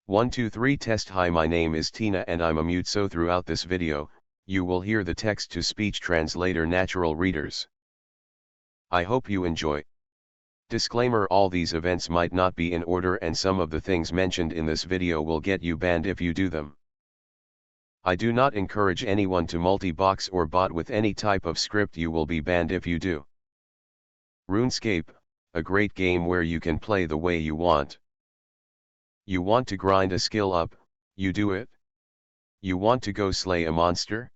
1 2 3 test. Hi, my name is Tina and I'm a mute, so throughout this video, you will hear the text-to-speech translator natural readers. I hope you enjoy. Disclaimer: all these events might not be in order and some of the things mentioned in this video will get you banned if you do them. I do not encourage anyone to multi-box or bot with any type of script. You will be banned if you do. RuneScape, a great game where you can play the way you want. You want to grind a skill up, you do it. You want to go slay a monster?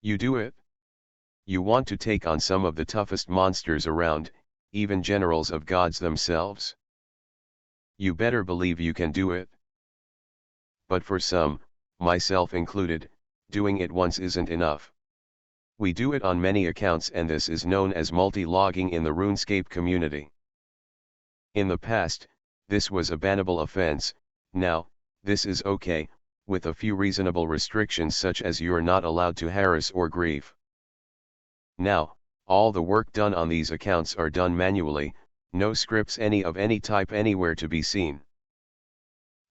You do it. You want to take on some of the toughest monsters around, even generals of gods themselves? You better believe you can do it. But for some, myself included, doing it once isn't enough. We do it on many accounts, and this is known as multi-logging in the RuneScape community. In the past, this was a bannable offense. Now, this is okay, with a few reasonable restrictions such as you're not allowed to harass or grieve. Now, all the work done on these accounts are done manually, no scripts of any type anywhere to be seen.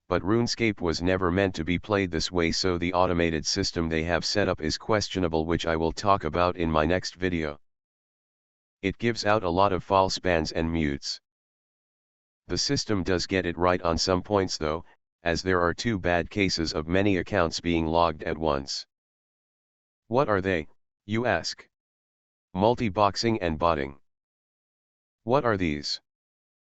But RuneScape was never meant to be played this way, so the automated system they have set up is questionable, which I will talk about in my next video. It gives out a lot of false bans and mutes. The system does get it right on some points though, as there are two bad cases of many accounts being logged at once. What are they, you ask? Multiboxing and botting. What are these?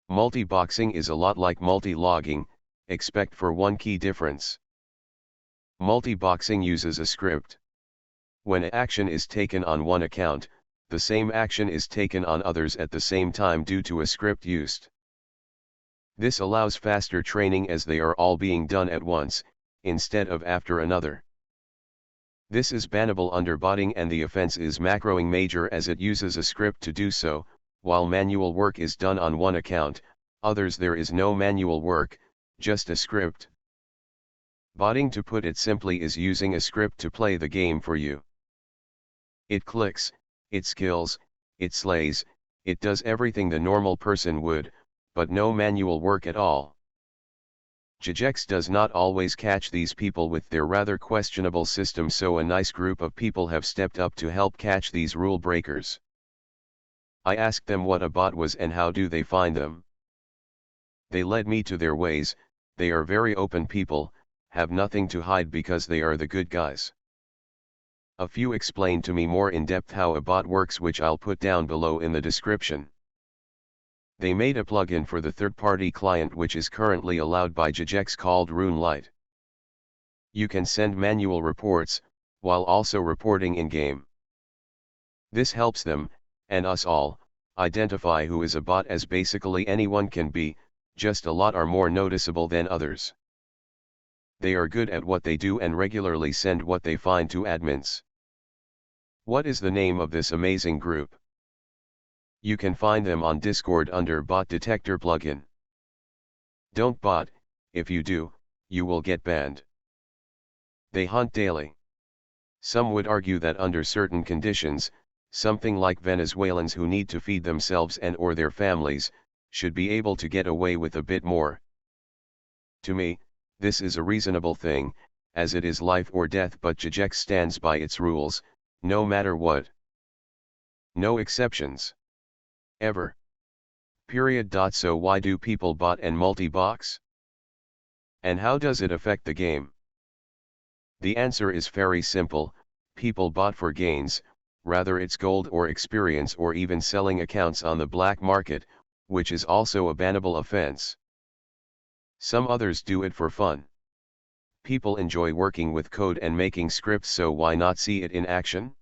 Multiboxing is a lot like multi-logging, except for one key difference. Multiboxing uses a script. When an action is taken on one account, the same action is taken on others at the same time due to a script used. This allows faster training as they are all being done at once, instead of after another. This is bannable under botting, and the offense is macroing major as it uses a script to do so. While manual work is done on one account, others there is no manual work, just a script. Botting, to put it simply, is using a script to play the game for you. It clicks, it skills, it slays, it does everything the normal person would, but no manual work at all. Jagex does not always catch these people with their rather questionable system, so a nice group of people have stepped up to help catch these rule breakers. I asked them what a bot was and how do they find them. They led me to their ways. They are very open people, have nothing to hide because they are the good guys. A few explained to me more in depth how a bot works, which I'll put down below in the description. They made a plugin for the third-party client which is currently allowed by Jagex called RuneLite. You can send manual reports, while also reporting in-game. This helps them, and us all, identify who is a bot, as basically anyone can be, just a lot are more noticeable than others. They are good at what they do and regularly send what they find to admins. What is the name of this amazing group? You can find them on Discord under Bot Detector plugin. Don't bot, if you do, you will get banned. They hunt daily. Some would argue that under certain conditions, something like Venezuelans who need to feed themselves and or their families, should be able to get away with a bit more. To me, this is a reasonable thing, as it is life or death, but Jagex stands by its rules, no matter what. No exceptions. Ever. Period. So why do people bot and multi-box? And how does it affect the game? The answer is very simple: people bot for gains, rather it's gold or experience or even selling accounts on the black market, which is also a bannable offense. Some others do it for fun. People enjoy working with code and making scripts, so why not see it in action?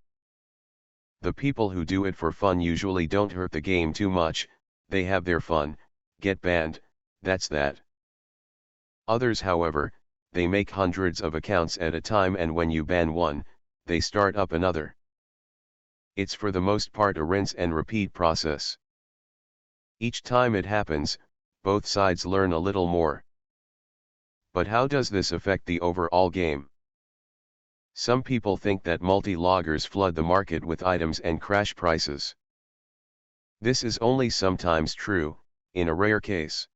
The people who do it for fun usually don't hurt the game too much, they have their fun, get banned, that's that. Others, however, they make hundreds of accounts at a time, and when you ban one, they start up another. It's for the most part a rinse and repeat process. Each time it happens, both sides learn a little more. But how does this affect the overall game? Some people think that multi-loggers flood the market with items and crash prices. This is only sometimes true, in a rare case.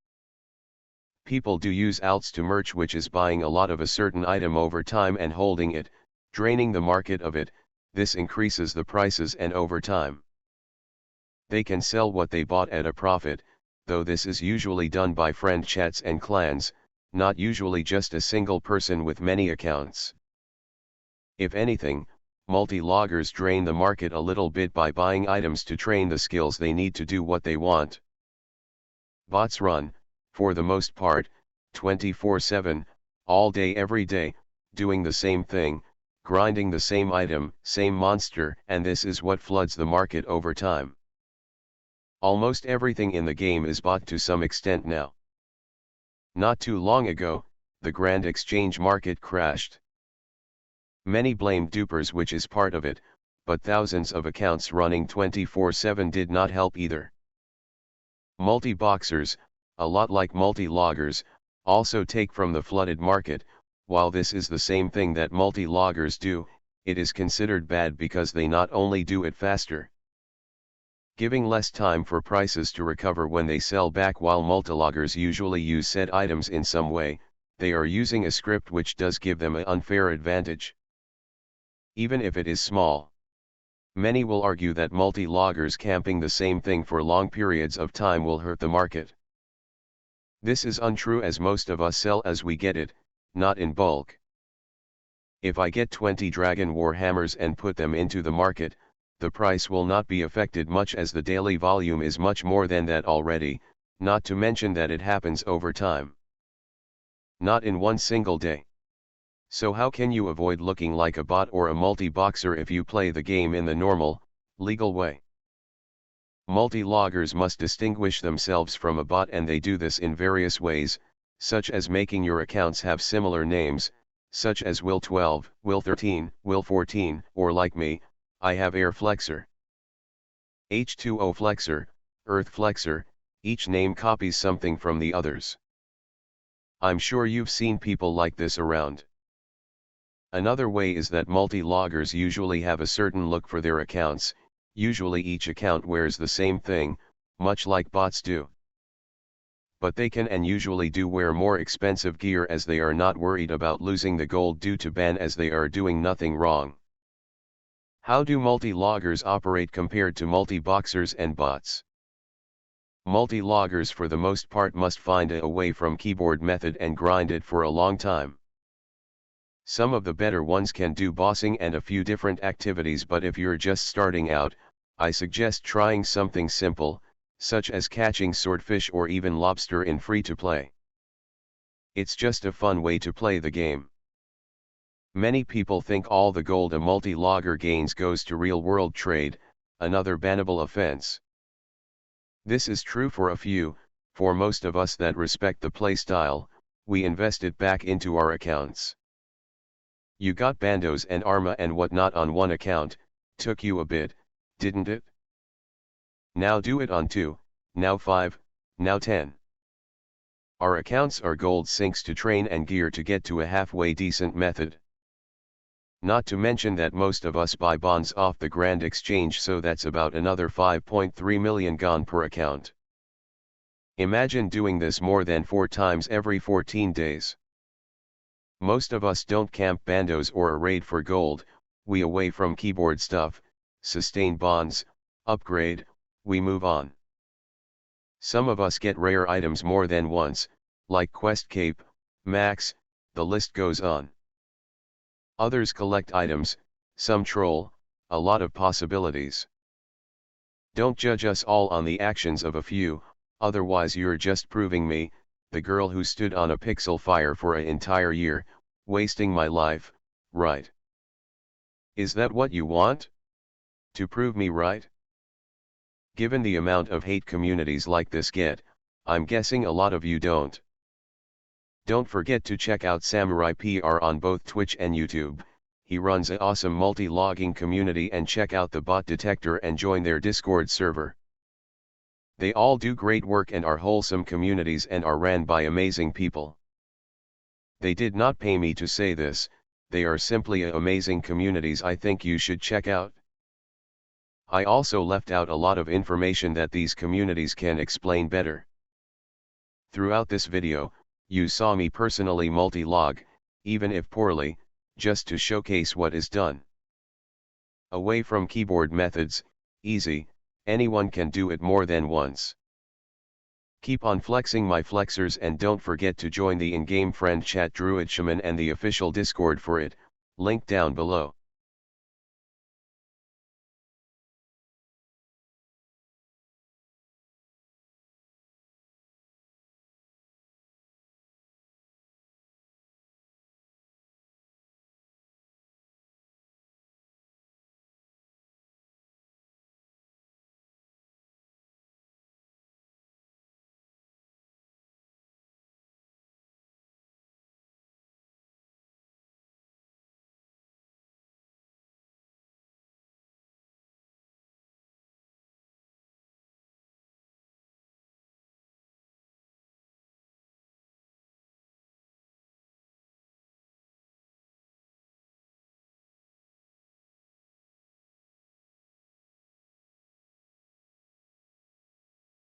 People do use alts to merch, which is buying a lot of a certain item over time and holding it, draining the market of it. This increases the prices and over time they can sell what they bought at a profit, though this is usually done by friend chats and clans, not usually just a single person with many accounts. If anything, multi-loggers drain the market a little bit by buying items to train the skills they need to do what they want. Bots run, for the most part, 24/7, all day every day, doing the same thing, grinding the same item, same monster, and this is what floods the market over time. Almost everything in the game is bought to some extent now. Not too long ago, the Grand Exchange market crashed. Many blamed dupers, which is part of it, but thousands of accounts running 24/7 did not help either. Multiboxers, a lot like multi-loggers, also take from the flooded market. While this is the same thing that multi-loggers do, it is considered bad because they not only do it faster, giving less time for prices to recover when they sell back, while multiloggers usually use said items in some way, they are using a script which does give them an unfair advantage, even if it is small. Many will argue that multi-loggers camping the same thing for long periods of time will hurt the market. This is untrue, as most of us sell as we get it, not in bulk. If I get 20 Dragon War hammers and put them into the market, the price will not be affected much, as the daily volume is much more than that already, not to mention that it happens over time, not in one single day. So how can you avoid looking like a bot or a multi-boxer if you play the game in the normal, legal way? Multi-loggers must distinguish themselves from a bot, and they do this in various ways, such as making your accounts have similar names, such as Will 12, Will 13, Will 14, or like me, I have Air Flexor, H2O Flexor, Earth Flexor. Each name copies something from the others. I'm sure you've seen people like this around. Another way is that multi-loggers usually have a certain look for their accounts. Usually each account wears the same thing, much like bots do. But they can and usually do wear more expensive gear, as they are not worried about losing the gold due to ban, as they are doing nothing wrong. How do multi-loggers operate compared to multi-boxers and bots? Multi-loggers for the most part must find a way from keyboard method and grind it for a long time. Some of the better ones can do bossing and a few different activities, but if you're just starting out, I suggest trying something simple, such as catching swordfish or even lobster in free-to-play. It's just a fun way to play the game. Many people think all the gold a multi-logger gains goes to real-world trade, another bannable offense. This is true for a few. For most of us that respect the playstyle, we invest it back into our accounts. You got bandos and arma and whatnot on one account, took you a bit, didn't it? Now do it on 2, now 5, now 10. Our accounts are gold sinks to train and gear to get to a halfway decent method. Not to mention that most of us buy bonds off the Grand Exchange, so that's about another 5.3 million gone per account. Imagine doing this more than 4 times every 14 days. Most of us don't camp bandos or a raid for gold, we away from keyboard stuff, sustain bonds, upgrade, we move on. Some of us get rare items more than once, like Quest Cape, Max, the list goes on. Others collect items, some troll, a lot of possibilities. Don't judge us all on the actions of a few, otherwise you're just proving me, the girl who stood on a pixel fire for an entire year, wasting my life, right? Is that what you want? To prove me right? Given the amount of hate communities like this get, I'm guessing a lot of you don't. Don't forget to check out Summery PR on both Twitch and YouTube. He runs an awesome multi-logging community, and check out the bot detector and join their Discord server. They all do great work and are wholesome communities and are ran by amazing people. They did not pay me to say this, they are simply amazing communities I think you should check out. I also left out a lot of information that these communities can explain better. Throughout this video, you saw me personally multi-log, even if poorly, just to showcase what is done. Away from keyboard methods, easy, anyone can do it more than once. Keep on flexing my flexors, and don't forget to join the in-game friend chat Druid Shaman and the official Discord for it, link down below.